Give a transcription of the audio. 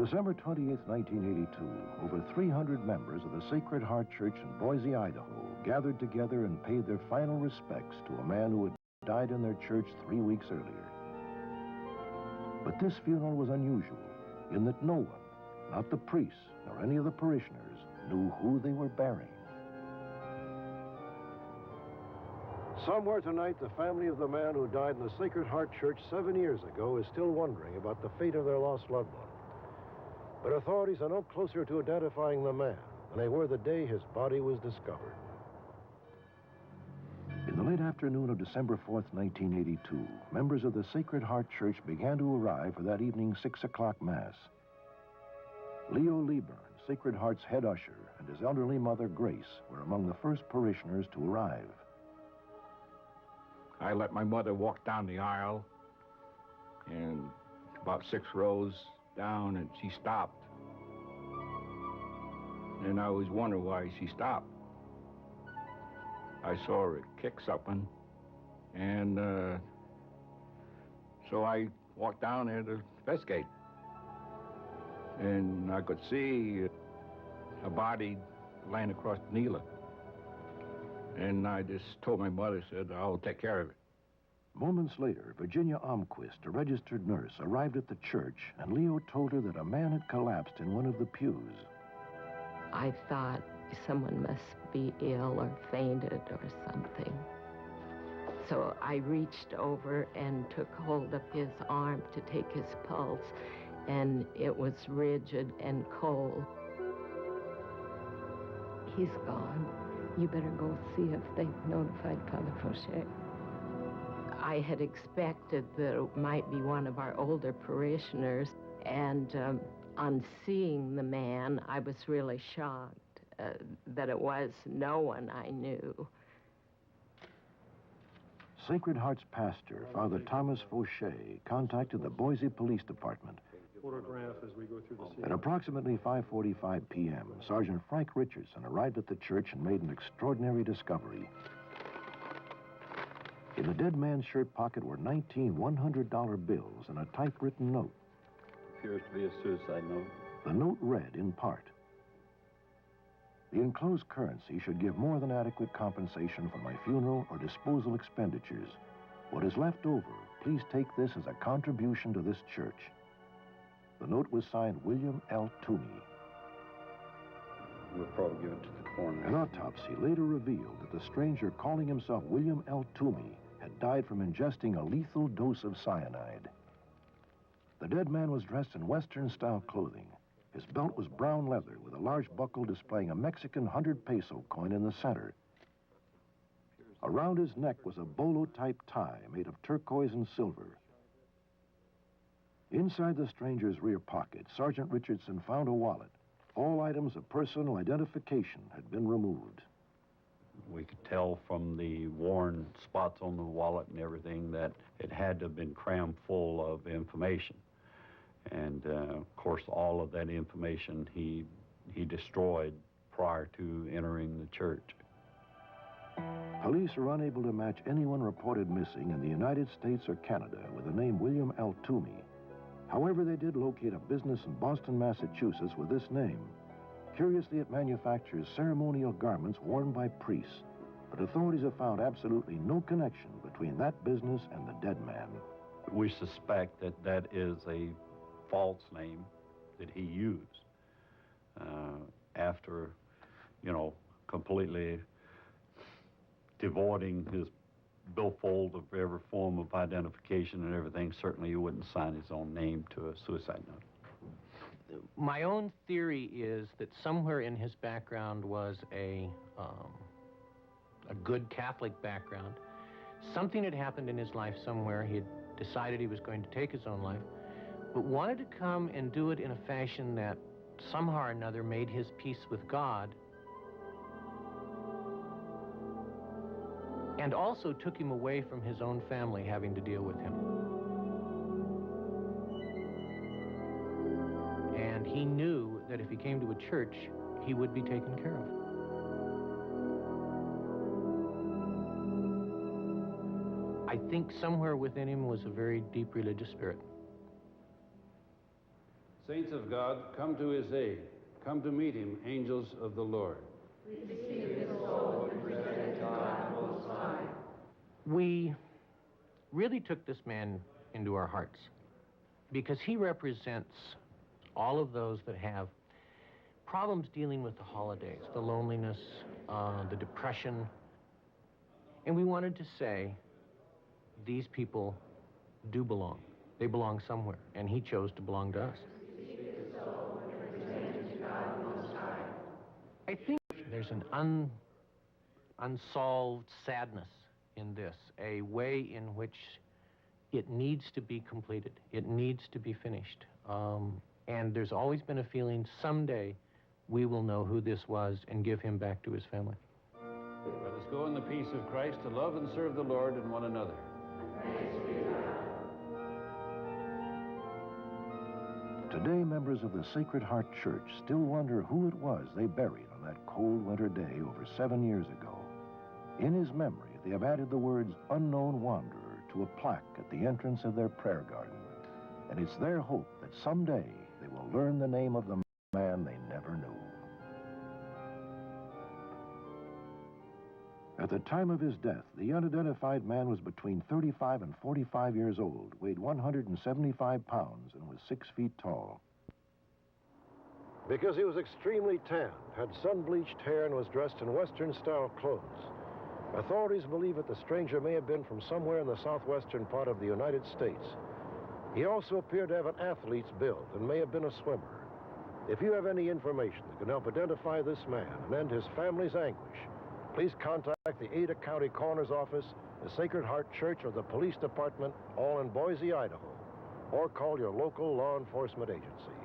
December 28, 1982, over 300 members of the Sacred Heart Church in Boise, Idaho, gathered together and paid their final respects to a man who had died in their church 3 weeks earlier. But this funeral was unusual in that no one, not the priests nor any of the parishioners, knew who they were burying. Somewhere tonight, the family of the man who died in the Sacred Heart Church 7 years ago is still wondering about the fate of their lost loved one. But authorities are no closer to identifying the man than they were the day his body was discovered. In the late afternoon of December 4th, 1982, members of the Sacred Heart Church began to arrive for that evening's 6 o'clock Mass. Leo Lieburn, Sacred Heart's head usher, and his elderly mother, Grace, were among the first parishioners to arrive. I let my mother walk down the aisle, and about 6 rows down, and she stopped. And I always wondered why she stopped. I saw her kick something, and so I walked down there to investigate. And I could see a body laying across the kneeler. And I just told my mother, said, I'll take care of it. Moments later, Virginia Almquist, a registered nurse, arrived at the church, and Leo told her that a man had collapsed in one of the pews. I thought someone must be ill or fainted or something. So I reached over and took hold of his arm to take his pulse, and it was rigid and cold. He's gone. You better go see if they've notified Father Fauché. I had expected that it might be one of our older parishioners, and on seeing the man, I was really shocked that it was no one I knew. Sacred Heart's pastor, Father Thomas Fauché, contacted the Boise Police Department. At approximately 5:45 p.m., Sergeant Frank Richardson arrived at the church and made an extraordinary discovery. In the dead man's shirt pocket were 19 $100 bills and a typewritten note. Appears to be a suicide note. The note read, in part, "The enclosed currency should give more than adequate compensation for my funeral or disposal expenditures. What is left over, please take this as a contribution to this church." The note was signed William L. Toomey. We'll probably give it to the coroner. An autopsy later revealed that the stranger calling himself William L. Toomey had died from ingesting a lethal dose of cyanide. The dead man was dressed in Western-style clothing. His belt was brown leather with a large buckle displaying a Mexican 100-peso coin in the center. Around his neck was a bolo-type tie made of turquoise and silver. Inside the stranger's rear pocket, Sergeant Richardson found a wallet. All items of personal identification had been removed. We could tell from the worn spots on the wallet and everything that it had to have been crammed full of information. And, of course, all of that information he destroyed prior to entering the church. Police are unable to match anyone reported missing in the United States or Canada with the name William L. Toomey. However, they did locate a business in Boston, Massachusetts with this name. Curiously, it manufactures ceremonial garments worn by priests, but authorities have found absolutely no connection between that business and the dead man. We suspect that that is a false name that he used after, you know, completely devoiding his billfold of every form of identification and everything. Certainly he wouldn't sign his own name to a suicide note. My own theory is that somewhere in his background was a good Catholic background. Something had happened in his life somewhere. He had decided he was going to take his own life, but wanted to come and do it in a fashion that somehow or another made his peace with God, and also took him away from his own family having to deal with him. And he knew that if he came to a church, he would be taken care of. I think somewhere within him was a very deep religious spirit. Saints of God, come to his aid. Come to meet him, angels of the Lord. We really took this man into our hearts because he represents all of those that have problems dealing with the holidays, the loneliness, the depression. And we wanted to say, these people do belong. They belong somewhere, and he chose to belong to us. I think there's an unsolved sadness in this, a way in which it needs to be completed. It needs to be finished. And there's always been a feeling someday we will know who this was and give him back to his family. Let us go in the peace of Christ to love and serve the Lord and one another. Today, members of the Sacred Heart Church still wonder who it was they buried on that cold winter day over 7 years ago. In his memory, they have added the words "Unknown Wanderer" to a plaque at the entrance of their prayer garden. And it's their hope that someday they will learn the name of the man they never knew. At the time of his death, the unidentified man was between 35 and 45 years old, weighed 175 pounds, and was 6 feet tall. Because he was extremely tanned, had sun-bleached hair, and was dressed in Western-style clothes, authorities believe that the stranger may have been from somewhere in the southwestern part of the United States. He also appeared to have an athlete's build and may have been a swimmer. If you have any information that can help identify this man and end his family's anguish, please contact the Ada County Coroner's Office, the Sacred Heart Church, or the Police Department, all in Boise, Idaho, or call your local law enforcement agency.